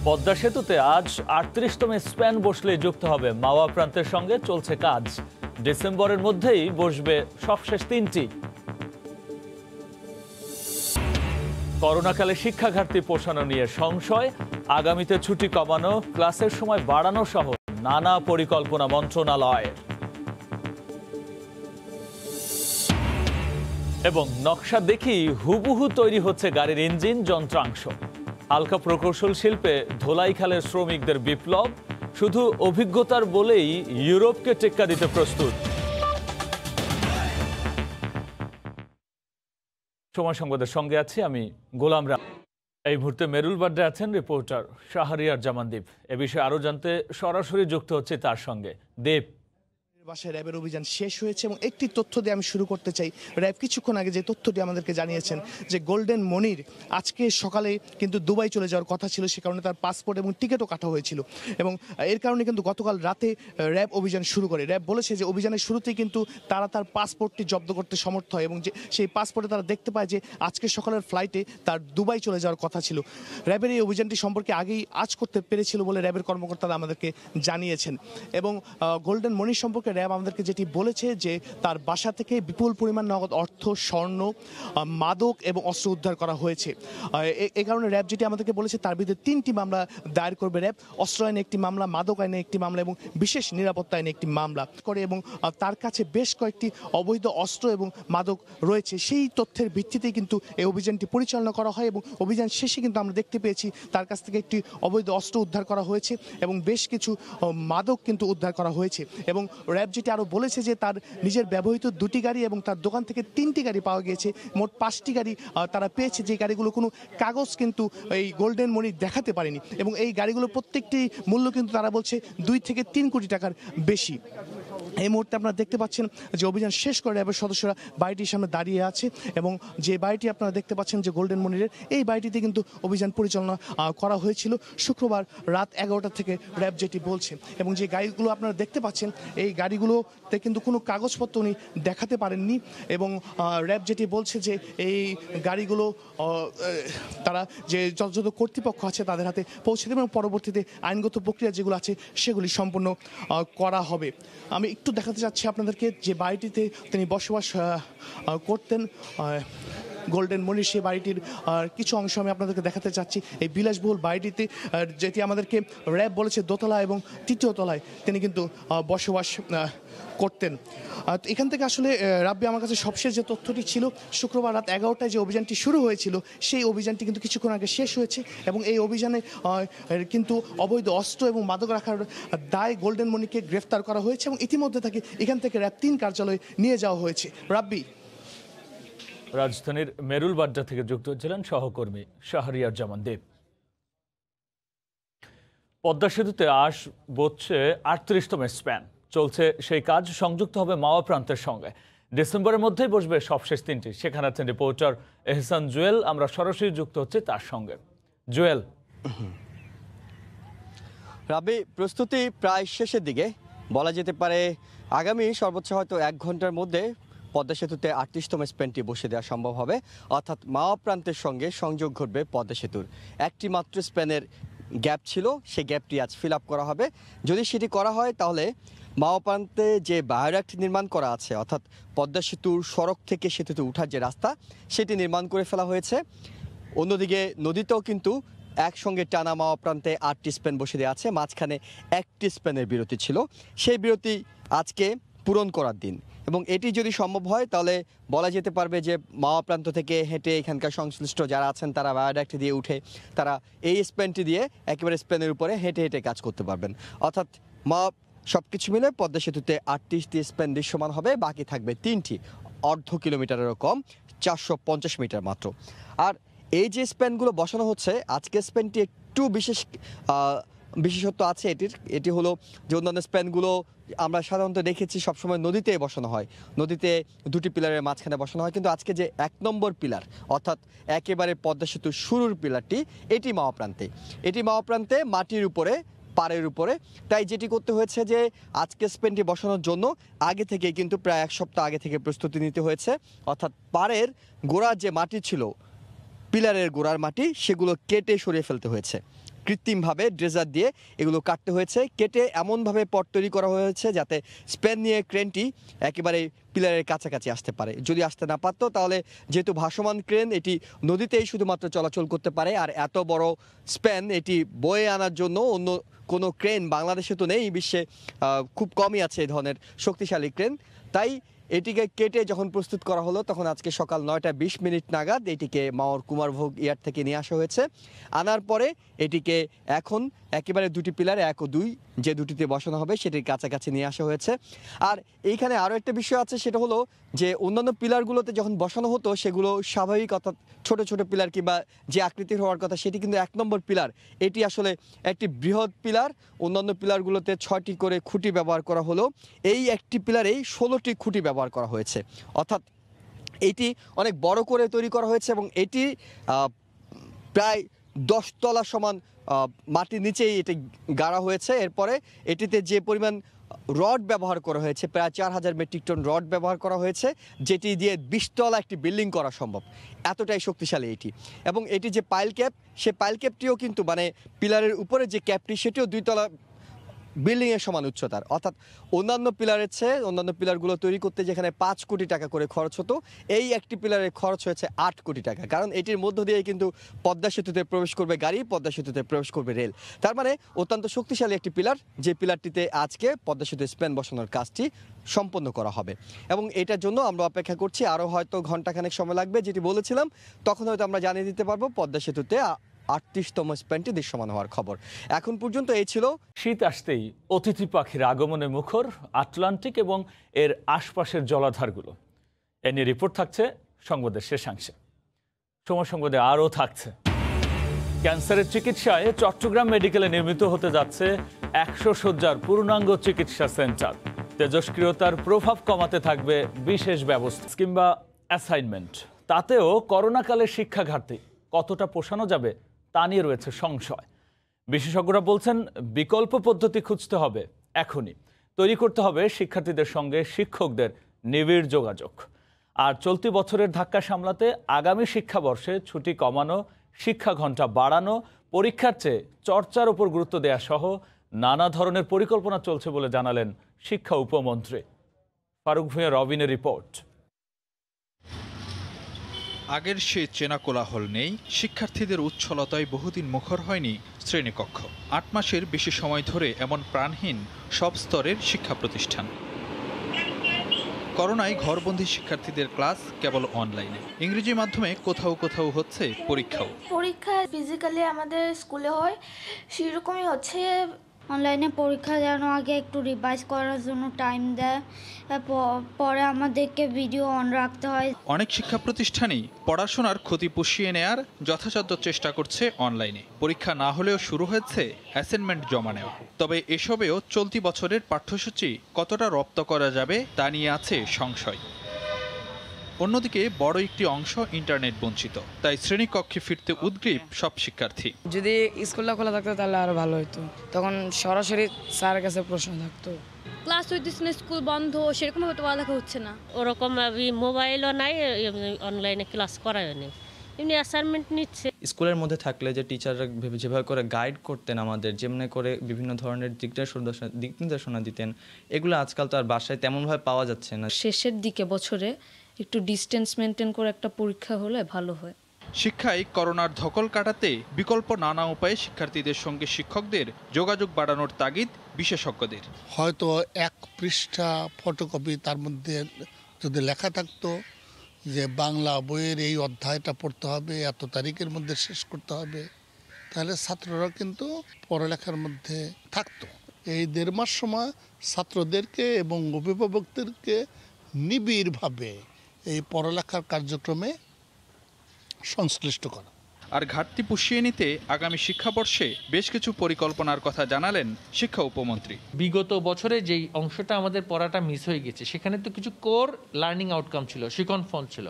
পদ্মা সেতুতে আজ ৩৮তম স্প্যান বসলে যুক্ত হবে মাওয়া প্রান্তের সঙ্গে চলছে কাজ। ডিসেম্বরের মধ্যেই বসবে সবশেষ তিনটি। করোনাকালে শিক্ষা ঘাটতি পোষানো নিয়ে সংশয়, আগামীতে ছুটি কমানো, ক্লাসের সময় বাড়ানো সহ নানা পরিকল্পনা মন্ত্রণালয়ের। এবং নকশা দেখেই হুবহু তৈরি হচ্ছে গাড়ির ইঞ্জিন, যন্ত্রাংশ। হালকা প্রকৌশল শিল্পে ধোলাইখালের শ্রমিকদের বিপ্লব, শুধু অভিজ্ঞতার বলেই ইউরোপকে টেক্কা দিতে প্রস্তুত। সময় সংবাদের সঙ্গে আছি আমি গোলাম রাম। এই মুহূর্তে মেরুল বাড্ডে আছেন রিপোর্টার শাহরিয়ার জামান দীপ। এ বিষয়ে আরো জানতে সরাসরি যুক্ত হচ্ছে তার সঙ্গে দীপ। বাসায় র্যাবের অভিযান শেষ হয়েছে এবং একটি তথ্য দিয়ে আমি শুরু করতে চাই। র্যাব কিছুক্ষণ আগে যে তথ্যটি আমাদেরকে জানিয়েছেন যে গোল্ডেন মনির আজকে সকালে কিন্তু দুবাই চলে যাওয়ার কথা ছিল, সে কারণে তার পাসপোর্ট এবং টিকিটও কাটা হয়েছিল এবং এর কারণে কিন্তু গতকাল রাতে র্যাব অভিযান শুরু করে। র্যাব বলেছে যে অভিযানের শুরুতেই কিন্তু তারা তার পাসপোর্টটি জব্দ করতে সমর্থ হয় এবং যে সেই পাসপোর্টে তারা দেখতে পায় যে আজকে সকালের ফ্লাইটে তার দুবাই চলে যাওয়ার কথা ছিল। র্যাবের এই অভিযানটি সম্পর্কে আগেই আজ করতে পেরেছিল বলে র্যাবের কর্মকর্তারা আমাদেরকে জানিয়েছেন এবং গোল্ডেন মনির সম্পর্কে র্যাব আমাদেরকে যেটি বলেছে যে তার বাসা থেকে বিপুল পরিমাণ নগদ অর্থ, স্বর্ণ, মাদক এবং অস্ত্র উদ্ধার করা হয়েছে। এই কারণে র্যাব যেটি আমাদেরকে বলেছে তার বিরুদ্ধে 3টি মামলা দায়ের করবে র্যাব। অস্ত্র আইনে একটি মামলা, মাদক আইনে একটি মামলা এবং বিশেষ নিরাপত্তা আইনে একটি মামলা করে এবং তার কাছে বেশ কয়েকটি অবৈধ অস্ত্র এবং মাদক রয়েছে। সেই তথ্যের ভিত্তিতেই কিন্তু এই অভিযানটি পরিচালনা করা হয় এবং অভিযান শেষে কিন্তু আমরা দেখতে পেয়েছি তার কাছ থেকে একটি অবৈধ অস্ত্র উদ্ধার করা হয়েছে এবং বেশ কিছু মাদক কিন্তু উদ্ধার করা হয়েছে এবং র্যাব যেটি আরও বলেছে যে তার নিজের ব্যবহৃত 2টি গাড়ি এবং তার দোকান থেকে 3টি গাড়ি পাওয়া গিয়েছে। মোট 5টি গাড়ি তারা পেয়েছে, যে গাড়িগুলো কোনো কাগজ কিন্তু এই গোল্ডেন মনি দেখাতে পারেনি এবং এই গাড়িগুলোর প্রত্যেকটি মূল্য কিন্তু তারা বলছে 2 থেকে 3 কোটি টাকার বেশি। এই মুহূর্তে আপনারা দেখতে পাচ্ছেন যে অভিযান শেষ করে র্যাবের সদস্যরা বাড়িটির সামনে দাঁড়িয়ে আছে এবং যে বাড়িটি আপনারা দেখতে পাচ্ছেন যে গোল্ডেন মনিরের, এই বাড়িটিতে কিন্তু অভিযান পরিচালনা করা হয়েছিল শুক্রবার রাত 11টা থেকে, র্যাব যেটি বলছে। এবং যে গাড়িগুলো আপনারা দেখতে পাচ্ছেন এই গাড়িগুলোতে কিন্তু কোনো কাগজপত্র উনি দেখাতে পারেননি এবং র্যাব যেটি বলছে যে এই গাড়িগুলো তারা যে যত কর্তৃপক্ষ আছে তাদের হাতে পৌঁছে দেবে এবং পরবর্তীতে আইনগত প্রক্রিয়া যেগুলো আছে সেগুলি সম্পূর্ণ করা হবে। আমি একটু দেখাতে চাচ্ছি আপনাদেরকে যে বাড়িটিতে তিনি বসবাস করতেন গোল্ডেন মনির, সেই বাড়িটির কিছু অংশ আমি আপনাদেরকে দেখাতে চাচ্ছি। এই বিলাসবহুল বাড়িটিতে যেটি আমাদেরকে র্যাব বলেছে দোতলা এবং 3য় তলায় তিনি কিন্তু বসবাস করতেন। এখান থেকে আসলে রাব্বি আমার কাছে সবশেষ যে তথ্যটি ছিল, শুক্রবার রাত 11টায় যে অভিযানটি শুরু হয়েছিল সেই অভিযানটি কিন্তু কিছুক্ষণ আগে শেষ হয়েছে এবং এই অভিযানে কিন্তু অবৈধ অস্ত্র এবং মাদক রাখার দায় গোল্ডেন মনিকে গ্রেফতার করা হয়েছে এবং ইতিমধ্যে তাকে এখান থেকে র্যাব 3 কার্যালয়ে নিয়ে যাওয়া হয়েছে। রাব্বি। রাজধানীর মেরুল বাড্ডা থেকে যুক্ত হচ্ছিলেন সহকর্মী শাহরিয়ার জামান দীপ। পদ্মা সেতুতে আজ বসছে 38তম স্প্যান, চলছে সেই কাজ, সংযুক্ত হবে মাওয়া প্রান্তের সঙ্গে। ডিসেম্বরের মধ্যেই বসবে সবশেষ তিনটি। সেখানে আছেন রিপোর্টার এহসান জুয়েল, আমরা সরাসরি যুক্ত হচ্ছে তার সঙ্গে। জুয়েল। রাবি, প্রস্তুতি প্রায় শেষের দিকে, বলা যেতে পারে আগামী সর্বোচ্চ হয়তো 1 ঘন্টার মধ্যে পদ্মা সেতুতে 38তম স্প্যানটি বসে দেওয়া সম্ভব হবে, অর্থাৎ মাওয়া প্রান্তের সঙ্গে সংযোগ ঘটবে পদ্মা সেতুর। একটি মাত্র স্প্যানের গ্যাপ ছিল, সেই গ্যাপটি আজ ফিল আপ করা হবে। যদি সেটি করা হয় তাহলে মাওয়া প্রান্তে যে বায়োডাক্ট নির্মাণ করা আছে, অর্থাৎ পদ্মা সেতুর সড়ক থেকে সেতুতে ওঠার যে রাস্তা, সেটি নির্মাণ করে ফেলা হয়েছে। অন্যদিকে নদীতেও কিন্তু একসঙ্গে টানা মাওয়া প্রান্তে 8টি স্প্যান বসে দেওয়া আছে, মাঝখানে একটি স্প্যানের বিরতি ছিল, সেই বিরতি আজকে পূরণ করার দিন এবং এটি যদি সম্ভব হয় তাহলে বলা যেতে পারবে যে মাওয়া প্রান্ত থেকে হেঁটে এখানকার সংশ্লিষ্ট যারা আছেন তারা বায়োডাক্ট দিয়ে উঠে তারা এই স্প্যানটি দিয়ে একেবারে স্প্যানের উপরে হেঁটে হেঁটে কাজ করতে পারবেন। অর্থাৎ মাওয়া সব কিছু মিলে পদ্মা সেতুতে 38টি স্প্যান দৃশ্যমান হবে, বাকি থাকবে 3টি, অর্ধ কিলোমিটারেরও কম, 450 মিটার মাত্র। আর এই যে স্প্যানগুলো বসানো হচ্ছে, আজকের স্প্যানটি একটু বিশেষত্ব আছে এটি হলো যে অন্যান্য স্প্যানগুলো আমরা সাধারণত দেখেছি সবসময় নদীতে বসানো হয়, নদীতে 2টি পিলারের মাঝখানে বসানো হয়, কিন্তু আজকে যে 1 নম্বর পিলার, অর্থাৎ একেবারে পদ্মা সেতুর শুরুর পিলারটি, এটি মাওয়া প্রান্তে মাটির উপরে, পাড়ের উপরে। তাই যেটি করতে হয়েছে যে আজকে স্প্যানটি বসানোর জন্য আগে থেকে কিন্তু প্রায় 1 সপ্তাহ আগে থেকে প্রস্তুতি নিতে হয়েছে, অর্থাৎ পাড়ের গোড়ার যে মাটি ছিল, পিলারের গোড়ার মাটি, সেগুলো কেটে সরিয়ে ফেলতে হয়েছে। কৃত্রিমভাবে ড্রেজার দিয়ে এগুলো কাটতে হয়েছে। কেটে এমনভাবে পট তৈরি করা হয়েছে যাতে স্প্যান নিয়ে ক্রেনটি একেবারে পিলারের কাছাকাছি আসতে পারে। যদি আসতে না পারতো তাহলে যেহেতু ভাসমান ক্রেন এটি নদীতেই শুধুমাত্র চলাচল করতে পারে, আর এত বড় স্প্যান এটি বয়ে আনার জন্য অন্য কোনো ক্রেন বাংলাদেশে তো নেই, বিশ্বে খুব কমই আছে এই ধরনের শক্তিশালী ক্রেন। তাই এটিকে কেটে যখন প্রস্তুত করা হলো তখন আজকে সকাল 9:20 নাগাদ এটিকে মাওর কুমারভোগ ইয়ার্ড থেকে নিয়ে আসা হয়েছে। আনার পরে এটিকে এখন একেবারে দুটি পিলার 1 ও 2 যে দুটিতে বসানো হবে সেটির কাছাকাছি নিয়ে আসা হয়েছে। আর এইখানে আরও একটা বিষয় আছে, সেটা হলো যে অন্যান্য পিলারগুলোতে যখন বসানো হতো সেগুলো স্বাভাবিক অর্থাৎ ছোট ছোট পিলার কিংবা যে আকৃতির হওয়ার কথা সেটি কিন্তু 1 নম্বর পিলার। এটি আসলে একটি বৃহৎ পিলার। অন্যান্য পিলারগুলোতে 6টি করে খুঁটি ব্যবহার করা হলো, এই একটি পিলারেই 16টি খুঁটি ব্যবহার করা হয়েছে। অর্থাৎ এটি অনেক বড় করে তৈরি করা হয়েছে এবং এটি প্রায় 10 তলা সমান মাটির নিচেই এটি গাড়া হয়েছে। এরপরে এটিতে যে পরিমাণ রড ব্যবহার করা হয়েছে, প্রায় 4000 মেট্রিক টন রড ব্যবহার করা হয়েছে, যেটি দিয়ে 20 তলা একটি বিল্ডিং করা সম্ভব, এতটাই শক্তিশালী এটি। এবং এটি যে পাইল ক্যাপ, সে পাইল ক্যাপটিও কিন্তু মানে পিলারের উপরে যে ক্যাপটি সেটিও 2 তলা বিল্ডিংয়ের সমান উচ্চতার। অর্থাৎ অন্যান্য পিলারের চেয়ে অন্যান্য পিলারগুলো তৈরি করতে যেখানে 5 কোটি টাকা করে খরচ হতো, এই একটি পিলারের খরচ হয়েছে 8 কোটি টাকা। কারণ এটির মধ্য দিয়ে কিন্তু পদ্মা সেতুতে প্রবেশ করবে গাড়ি, পদ্মা সেতুতে প্রবেশ করবে রেল। তার মানে অত্যন্ত শক্তিশালী একটি পিলার, যে পিলারটিতে আজকে পদ্মা সেতু স্প্যান বসানোর কাজটি সম্পন্ন করা হবে। এবং এটার জন্য আমরা অপেক্ষা করছি, আরও হয়তো ঘন্টাখানেক সময় লাগবে, যেটি বলেছিলাম তখন হয়তো আমরা জানিয়ে দিতে পারবো পদ্মা সেতুতে 38তম স্প্যানটি দৃশ্যমান হওয়ার খবর। এখন পর্যন্ত এই ছিল। শীত আসতেই অতিথি পাখির আগমনে মুখর আটলান্টিক এবং এর আশপাশের জলাধারগুলো। এ নিয়ে রিপোর্ট থাকছে সংবাদের শেষাংশে। সময় সংবাদে আরও থাকছে, ক্যান্সারের চিকিৎসায় চট্টগ্রাম মেডিকেলে নির্মিত হতে যাচ্ছে 100 শয্যার পূর্ণাঙ্গ চিকিৎসা সেন্টার। তেজস্ক্রিয়তার প্রভাব কমাতে থাকবে বিশেষ ব্যবস্থা কিংবা অ্যাসাইনমেন্ট। তাতেও করোনাকালে শিক্ষা ঘাটতি কতটা পোষানো যাবে তা নিয়ে রয়েছে সংশয়। বিশেষজ্ঞরা বলছেন বিকল্প পদ্ধতি খুঁজতে হবে এখনই। তৈরি করতে হবে শিক্ষার্থীদের সঙ্গে শিক্ষকদের নিবিড় যোগাযোগ। আর চলতি বছরের ধাক্কা সামলাতে আগামী শিক্ষাবর্ষে ছুটি কমানো, শিক্ষা ঘণ্টা বাড়ানো, পরীক্ষার চেয়ে চর্চার উপর গুরুত্ব দেওয়া সহ নানা ধরনের পরিকল্পনা চলছে বলে জানালেন শিক্ষা উপমন্ত্রী। ফারুক ভূঁইয়া, রবিনের রিপোর্ট। আগের সেই চেনা কোলাহল নেই, শিক্ষার্থীদের উচ্ছলতায় বহুদিন মুখর হয়নি শ্রেণীকক্ষ। 8 মাসের বেশি সময় ধরে এমন প্রাণহীন সব স্তরের শিক্ষা প্রতিষ্ঠান। করোনায় ঘরবন্দি শিক্ষার্থীদের ক্লাস কেবল অনলাইনে, ইংরেজি মাধ্যমে কোথাও কোথাও হচ্ছে পরীক্ষা ফিজিক্যালি আমাদের স্কুলে হয়, সেরকমই হচ্ছে। অনলাইনে পরীক্ষা যেন আগে একটু রিভাইজ করার জন্য টাইম দেয়, পরে আমাদেরকে ভিডিও অন রাখতে হয়। অনেক শিক্ষা প্রতিষ্ঠানই পড়াশোনার ক্ষতি পুষিয়ে নেয়ার যথাসাধ্য চেষ্টা করছে অনলাইনে। পরীক্ষা না হলেও শুরু হয়েছে অ্যাসাইনমেন্ট জমা নেওয়া। তবে এসবেও চলতি বছরের পাঠ্যসূচি কতটা রপ্ত করা যাবে তা নিয়ে আছে সংশয়। অন্যদিকে বড় একটি অংশ ইন্টারনেট বঞ্চিত, তাই শ্রেণীকক্ষে ফিরতে উদ্গ্রীব সব শিক্ষার্থী। যদি স্কুলটা খোলা থাকতো তাহলে আরো ভালো হতো, তখন সরাসরি স্যারের কাছে প্রশ্ন থাকতো। ক্লাস হইতেছে না, স্কুল বন্ধ, সেরকম ভাবে পড়ালেখা হচ্ছে না। ওরকম মোবাইলও নাই, অনলাইনে ক্লাস করায় নেই, এমনি অ্যাসাইনমেন্ট নিচ্ছে। স্কুলের মধ্যে থাকলে যে টিচাররা যেভাবে করে গাইড করতেন আমাদের, যেমনি করে বিভিন্ন ধরনের দিক নির্দেশনা দিতেন, এগুলো আজকাল তো আর বাসায় তেমনভাবে পাওয়া যাচ্ছে না। শেষের দিকে বছরে একটু ডিস্টেন্স মেনটেন করে একটা পরীক্ষা হলে ভালো হয়। শিক্ষায় করোনার ধকল কাটাতে বিকল্প নানা উপায়ে শিক্ষার্থীদের সঙ্গে শিক্ষকদের যোগাযোগ বাড়ানোর তাগিদ বিশেষজ্ঞদের। হয়তো 1 পৃষ্ঠা ফটোকপি, তার মধ্যে যদি লেখা থাকতো যে বাংলা বইয়ের এই অধ্যায়টা পড়তে হবে, এত তারিখের মধ্যে শেষ করতে হবে, তাহলে ছাত্ররা কিন্তু পড়ালেখার মধ্যে থাকতো। এই 1.5 মাস সময় ছাত্রদেরকে এবং অভিভাবকদেরকে নিবিড়ভাবে এই পড়ালেখার কার্যক্রমে সংশ্লিষ্ট করা। আর ঘাটতি পুষিয়ে নিতে আগামী শিক্ষাবর্ষে বেশ কিছু পরিকল্পনার কথা জানালেন শিক্ষা উপমন্ত্রী। বিগত বছরে যেই অংশটা আমাদের পড়াটা মিস হয়ে গেছে, সেখানে তো কিছু কোর লার্নিং আউটকাম ছিল, শিক্ষণফল ছিল।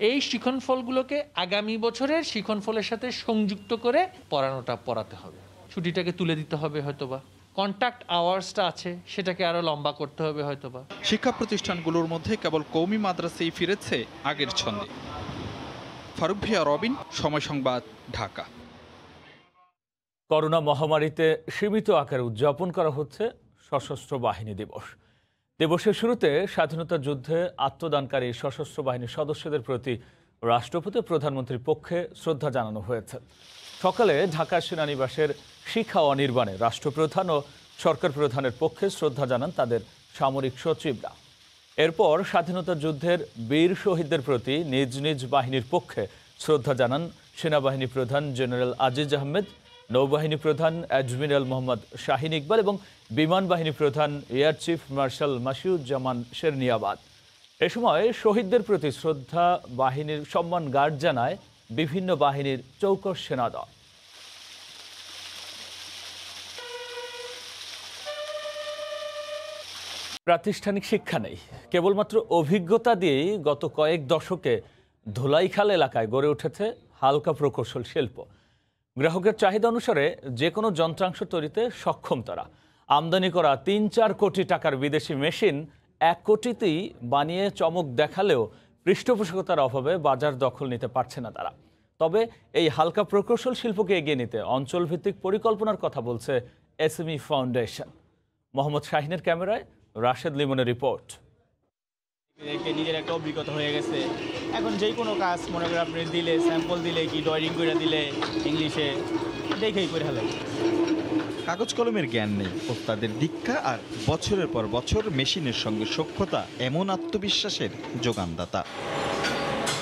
এই শিক্ষণফলগুলোকে আগামী বছরের শিক্ষণফলের সাথে সংযুক্ত করে পড়াতে হবে। ছুটিটাকে তুলে দিতে হবে হয়তোবা, কন্ট্যাক্ট আওয়ার্সটা আছে সেটাকে আরো লম্বা করতে হবে হয়তোবা। শিক্ষা প্রতিষ্ঠানগুলোর মধ্যে কেবল কওমি মাদ্রাসাই ফিরেছে আগের ছন্দে। ফারুক ভূঁইয়া, রবিন, সময় সংবাদ, ঢাকা। করোনা মহামারীতে সীমিত আকারে উদযাপন করা হচ্ছে সশস্ত্র বাহিনী দিবস। দিবসের শুরুতে স্বাধীনতা যুদ্ধে আত্মদানকারী সশস্ত্র বাহিনীর সদস্যদের প্রতি রাষ্ট্রপতি ও প্রধানমন্ত্রীর পক্ষে শ্রদ্ধা জানানো হয়েছে। সকালে ঢাকা সেনানিবাসের শিখা অনির্বাণে রাষ্ট্রপ্রধান ও সরকার প্রধানের পক্ষে শ্রদ্ধা জানান তাদের সামরিক সচিবরা। এরপর স্বাধীনতা যুদ্ধের বীর শহীদদের প্রতি নিজ নিজ বাহিনীর পক্ষে শ্রদ্ধা জানান সেনাবাহিনী প্রধান জেনারেল আজিজ আহমেদ, নৌবাহিনী প্রধান অ্যাডমিরাল মোহাম্মদ শাহিন ইকবাল এবং বিমান বাহিনী প্রধান এয়ার চিফ মার্শাল মাসিউজ্জামান শেরনিয়াবাদ। এ সময় শহীদদের প্রতি শ্রদ্ধা বাহিনীর সম্মান গার্ড জানায় বিভিন্ন বাহিনীর চৌকস সেনাদল। প্রাতিষ্ঠানিক শিক্ষা নেই, কেবলমাত্র অভিজ্ঞতা দিয়েই গত কয়েক দশকে ধোলাইখাল এলাকায় গড়ে উঠেছে হালকা প্রকৌশল শিল্প। গ্রাহকের চাহিদা অনুসারে যে কোনো যন্ত্রাংশ তৈরিতে সক্ষম তারা। আমদানি করা ৩-৪ কোটি টাকার বিদেশি মেশিন ১ কোটিতেই বানিয়ে চমক দেখালেও পৃষ্ঠপোষকতার অভাবে বাজার দখল নিতে পারছে না তারা। তবে এই হালকা প্রকৌশল শিল্পকে এগিয়ে নিতে অঞ্চলভিত্তিক পরিকল্পনার কথা বলছে এসএমই ফাউন্ডেশন। মোহাম্মদ শাহিনের ক্যামেরায় রাশেদ লিমনের রিপোর্ট। নিজের একটা অভিজ্ঞতা হয়ে গেছে, এখন যে কোনো কাজ মনে করে আপনি দিলে, স্যাম্পল দিলে কি ড্রয়িং করে দিলে ইংলিশে দেখেই করে ফেলে। কাগজ কলমের জ্ঞান নেই, ওস্তাদের দীক্ষা আর বছরের পর বছর মেশিনের সঙ্গে সখ্যতা এমন আত্মবিশ্বাসের যোগানদাতা।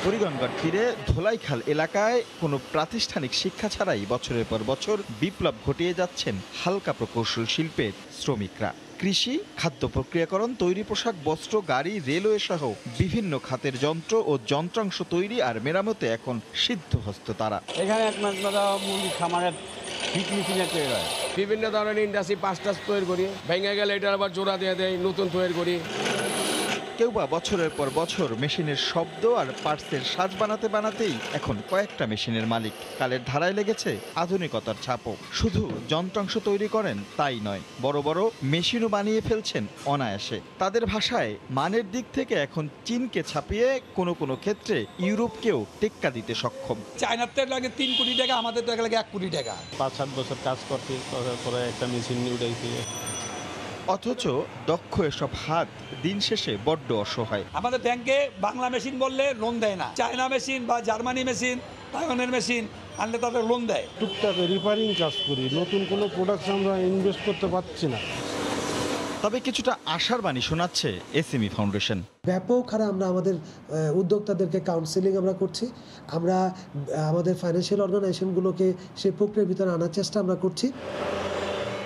পরিগণগড় তীরে ধোলাইখাল এলাকায় কোনো প্রাতিষ্ঠানিক শিক্ষা ছাড়াই বছরের পর বছর বিপ্লব ঘটিয়ে যাচ্ছেন হালকা প্রকৌশল শিল্পের শ্রমিকরা। কৃষি, খাদ্য প্রক্রিয়াকরণ, তৈরি পোশাক, বস্ত্র, গাড়ি, রেলওয়ে সহ বিভিন্ন খাতের যন্ত্র ও যন্ত্রাংশ তৈরি আর মেরামতে এখন সিদ্ধহস্ত তারা। এখানে একমাত্র মুরগি খামারের তৈরি হয়, বিভিন্ন ধরনের ইন্ডাস্ট্রি পাঁচটা তৈরি করি, ভেঙে গেলে এটা আবার জোড়া দিয়ে দেয়, নতুন তৈরি করি। কেউ বা বছরের পর বছর মেশিনের শব্দ আর পার্টসের সাজ বানাতে বানাতেই এখন কয়েকটা মেশিনের মালিক। কালের ধারায় লেগেছে আধুনিকতার ছাপও। শুধু যন্ত্রাংশ তৈরি করেন তাই নয়, বড় বড় মেশিনও বানিয়ে ফেলছেন অনায়াসে। তাদের ভাষায় মানের দিক থেকে এখন চীনকে ছাপিয়ে কোনো কোনো ক্ষেত্রে ইউরোপকেও টেক্কা দিতে সক্ষম। চায়নার তো লাগে 3 কোটি টাকা, আমাদের তো লাগে 1 কোটি টাকা। 5-7 বছর কাজ করতে পরে একটা মেশিন উঠাইছি। অথচ দক্ষ এসব হাত দিন শেষে বড্ড অসহায়। আমাদের ব্যাংকে বাংলা মেশিন বললে লোন দেয় না, চায়না মেশিন বা জার্মানি মেশিন, তাইওয়ানের মেশিন আনলে তাদের লোন দেয়। টুকটাক রিপেয়ারিং কাজ করি, নতুন কোনো প্রোডাক্ট আমরা ইনভেস্ট করতে পারছি না। তবে কিছুটা আশার বাণী শোনাচ্ছে এসএমই ফাউন্ডেশন। ব্যাপক হারে আমরা আমাদের উদ্যোক্তাদেরকে কাউন্সেলিং আমরা করছি, আমরা আমাদের ফাইন্যান্সিয়াল অর্গানাইজেশনগুলোকে সেই প্রক্রিয়ার ভিতরে আনার চেষ্টা আমরা করছি।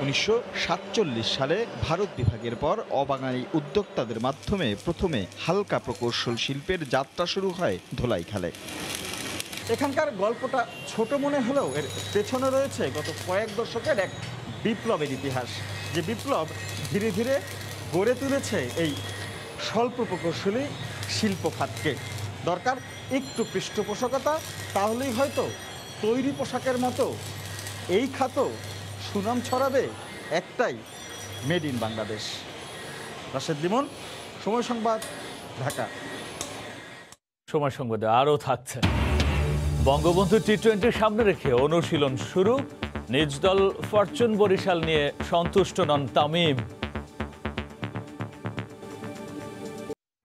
1947 সালে ভারত বিভাগের পর অবাঙালি উদ্যোক্তাদের মাধ্যমে প্রথমে হালকা প্রকৌশল শিল্পের যাত্রা শুরু হয় ধোলাইখালে। এখানকার গল্পটা ছোট মনে হলেও এর পেছনে রয়েছে গত কয়েক দশকের এক বিপ্লবের ইতিহাস, যে বিপ্লব ধীরে ধীরে গড়ে তুলেছে এই স্বল্প প্রকৌশলী শিল্প খাতকে। দরকার একটু পৃষ্ঠপোষকতা, তাহলেই হয়তো তৈরি পোশাকের মতো এই খাতও সুনাম ছড়াবে। একটাই, মেড ইন বাংলাদেশ। রাশেদ লিমন, সময় সংবাদ, ঢাকা। সময় সংবাদে আরও থাকছে। বঙ্গবন্ধু টি-20 সামনে রেখে অনুশীলন শুরু। নিজ দল ফরচুন বরিশাল নিয়ে সন্তুষ্ট নন তামিম।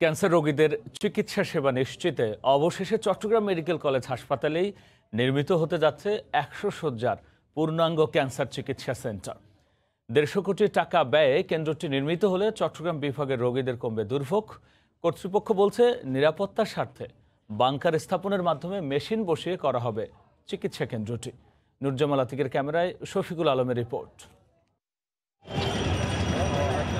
ক্যান্সার রোগীদের চিকিৎসা সেবা নিশ্চিতে অবশেষে চট্টগ্রাম মেডিকেল কলেজ হাসপাতালেই নির্মিত হতে যাচ্ছে 100 শয্যার পূর্ণাঙ্গ ক্যান্সার চিকিৎসা সেন্টার। 150 কোটি টাকা ব্যয়ে কেন্দ্রটি নির্মিত হলে চট্টগ্রাম বিভাগের রোগীদের কমবে দুর্ভোগ। কর্তৃপক্ষ বলছে নিরাপত্তার স্বার্থে বাংকার স্থাপনের মাধ্যমে মেশিন বসিয়ে করা হবে চিকিৎসা কেন্দ্রটি। নুরজামাল আতিকের ক্যামেরায় শফিকুল আলমের রিপোর্ট।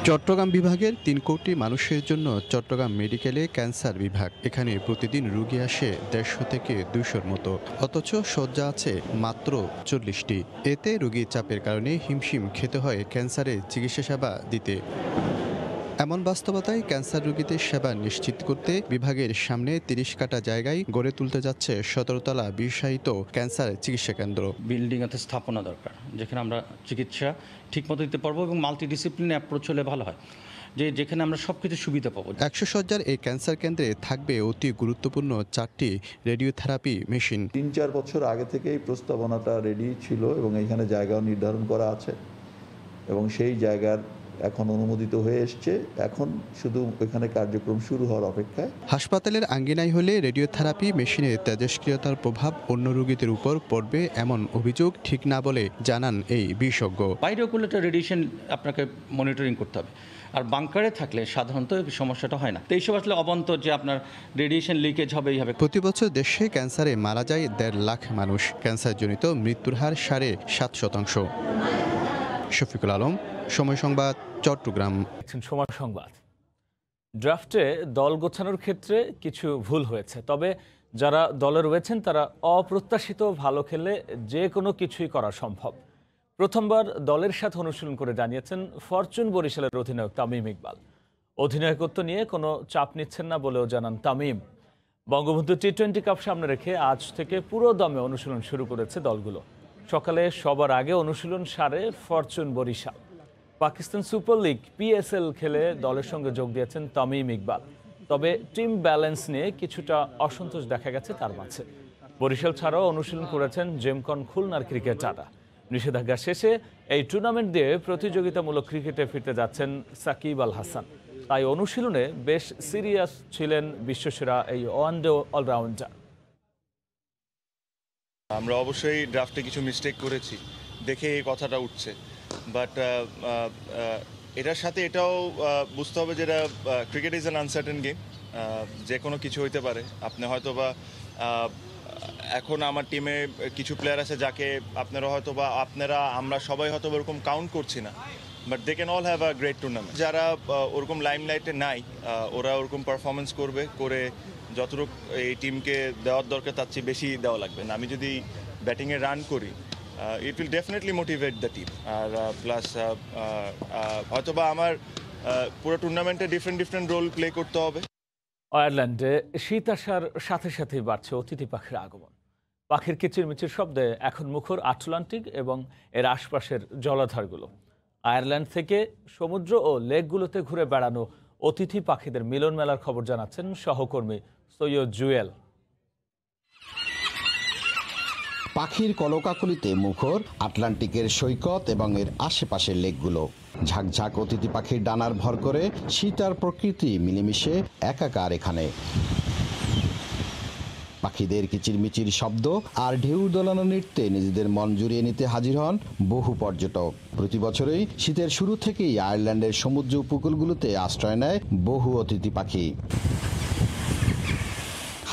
চট্টগ্রাম বিভাগের 3 কোটি মানুষের জন্য চট্টগ্রাম মেডিকেলে ক্যান্সার বিভাগ। এখানে প্রতিদিন রোগী আসে 150 থেকে 200-র মতো, অথচ শয্যা আছে মাত্র 40টি। এতে রোগীর চাপের কারণে হিমশিম খেতে হয় ক্যান্সারের চিকিৎসা সেবা দিতে। এমন বাস্তবতায় ক্যান্সার রোগীদের সেবা নিশ্চিত করতে বিভাগের সামনে 30 কাঠা জায়গায় গড়ে তুলতে যাচ্ছে 17 তলা বিশায়িত ক্যান্সার চিকিৎসা কেন্দ্র। বিল্ডিং এতে স্থাপনা দরকার, যেখানে আমরা চিকিৎসা ঠিকমতো দিতে পারবো এবং মাল্টিডিসিপ্লিন অ্যাপ্রোচ হলে ভালো হয়। যেখানে আমরা সব কিছু সুবিধা পাবো। 100 শয্যার এই ক্যান্সার কেন্দ্রে থাকবে অতি গুরুত্বপূর্ণ 4টি রেডিওথেরাপি মেশিন। 3-4 বছর আগে থেকেই প্রস্তাবনাটা রেডি ছিল এবং এখানে জায়গাও নির্ধারণ করা আছে এবং সেই জায়গার এখন অনুমোদিত হয়ে এসছে, এখন শুধু এখানে কার্যক্রম শুরু হওয়ার অপেক্ষায়। হাসপাতালের আঙ্গিনায় হলে রেডিওথেরাপি মেশিনে তেজস্ক্রিয়তার প্রভাব অন্য রোগীদের উপর পড়বে এমন অভিযোগ ঠিক না বলে জানান এই বিশেষজ্ঞ। বাইরেও করলে তো রেডিয়েশন আপনাকে মনিটরিং করতে হবে, আর বাংকারে থাকলে সাধারণত সমস্যাটা হয় না। তো এইসব আসলে অবান্তর যে আপনার রেডিয়েশন লিকেজ হবে এইভাবে। প্রতি বছর দেশে ক্যান্সারে মারা যায় 1.5 লাখ মানুষ। ক্যান্সারজনিত মৃত্যুর হার 7.5%। শফিকুল আলম, সময় সংবাদ, চট্টগ্রাম। সময় সংবাদ। ড্রাফটে দল গোছানোর ক্ষেত্রে কিছু ভুল হয়েছে, তবে যারা দলে রয়েছেন তারা অপ্রত্যাশিত ভালো খেলে যে কোনো কিছুই করা সম্ভব। প্রথমবার দলের সাথে অনুশীলন করে জানিয়েছেন ফরচুন বরিশালের অধিনায়ক তামিম ইকবাল। অধিনায়কত্ব নিয়ে কোনো চাপ নিচ্ছেন না বলেও জানান তামিম। বঙ্গবন্ধু টি-20 কাপ সামনে রেখে আজ থেকে পুরো দমে অনুশীলন শুরু করেছে দলগুলো। সকালে সবার আগে অনুশীলন সারে Fortune Barishal. Pakistan Super League PSL খেলে দলের সঙ্গে যোগ দিয়েছেন তামিম ইকবাল, তবে টিম ব্যালেন্স নিয়ে কিছুটা অসন্তোষ দেখা গেছে তার মাঝে। বরিশাল ছাড়াও অনুশীলন করেছেন জেমকন খুলনার ক্রিকেটাররা। নিষেধাজ্ঞা শেষে এই টুর্নামেন্ট দিয়ে প্রতিযোগিতামূলক ক্রিকেটে ফিরতে যাচ্ছেন সাকিব আল হাসান, তাই অনুশীলনে বেশ সিরিয়াস ছিলেন বিশ্বসেরা এই ওয়ানডে অলরাউন্ডার। আমরা অবশ্যই ড্রাফটে কিছু মিস্টেক করেছি দেখে এই কথাটা উঠছে, বাট এটার সাথে এটাও বুঝতে হবে যেটা cricket is an uncertain game, যে কোনো কিছু হইতে পারে। আপনি হয়তো বা এখন আমার টিমে কিছু প্লেয়ার আছে যাকে আমরা সবাই হয়তো ওরকম কাউন্ট করছি না, but they can all have a great tournament. যারা ওরকম লাইমলাইটে নাই ওরা ওরকম পারফরমেন্স করে যতটুকু এই টিমকে দেওয়ার দরকার তার চেয়ে বেশি দেওয়া লাগবে না। আমি যদি ব্যাটিংয়ে রান করি it will definitely motivate the team. আর প্লাস হয়তোবা আমার পুরো টুর্নামেন্টে ডিফারেন্ট রোল প্লে করতে হবে। আয়ারল্যান্ডে শীত আসার সাথে সাথেই বাড়ছে অতিথি পাখির আগমন। পাখির কিচিরমিচির শব্দে এখন মুখর আটলান্টিক এবং এর আশপাশের জলাধারগুলো। আয়ারল্যান্ড থেকে সমুদ্র ও লেকগুলোতে ঘুরে বেড়ানো অতিথি পাখিদের মিলন মেলার খবর জানাচ্ছেন সহকর্মী সৈয়দ জুয়েল। পাখির কলকাকলিতে মুখর আটলান্টিকের সৈকত এবং এর আশেপাশের লেকগুলো। ঝাঁকঝাঁক অতিথি পাখির ডানার ভর করে শীত আর প্রকৃতি মিলেমিশে একাকার এখানে। পাখিদের কিচিরমিচির শব্দ আর ঢেউ দোলানো নৃত্যে নিজেদের মন জুড়িয়ে নিতে হাজির হন বহু পর্যটক। প্রতি বছরই শীতের শুরু থেকেই আয়ারল্যান্ডের সমুদ্র উপকূলগুলোতে আশ্রয় নেয় বহু অতিথি পাখি।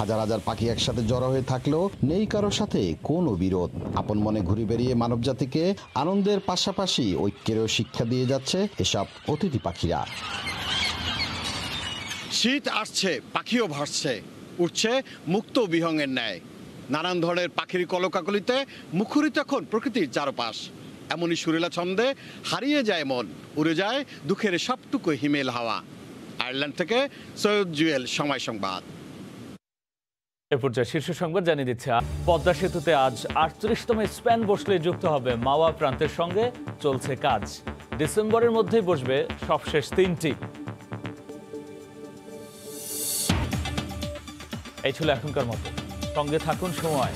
হাজার হাজার পাখি একসাথে জড়ো হয়ে থাকলেও নেই কারোর সাথে কোনো বিরোধ। আপন মনে ঘুরে বেরিয়ে মানবজাতিকে আনন্দের পাশাপাশি ঐক্যেরও শিক্ষা দিয়ে যাচ্ছে এসব অতিথি পাখিরা। শীত আসছে, পাখিও ভাসছে, উঠছে মুক্ত বিহঙ্গের ন্যায়। নানান ধরনের পাখির কলকাকলিতে মুখরিত এখন প্রকৃতির চারপাশ। এমনই সুরেলা ছন্দে হারিয়ে যায় মন, উড়ে যায় দুঃখের সবটুকু হিমেল হাওয়া। আয়ারল্যান্ড থেকে সৈয়দ জুয়েল, সময় সংবাদ। এ পর্যায়ে শীর্ষ সংবাদ জানিয়ে দিচ্ছে, পদ্মা সেতুতে আজ 38তম স্প্যান বসলে যুক্ত হবে মাওয়া প্রান্তের সঙ্গে চলছে কাজ। ডিসেম্বরের মধ্যেই বসবে সবশেষ 3টি। এই ছিল এখনকার মতো, সঙ্গে থাকুন সময়।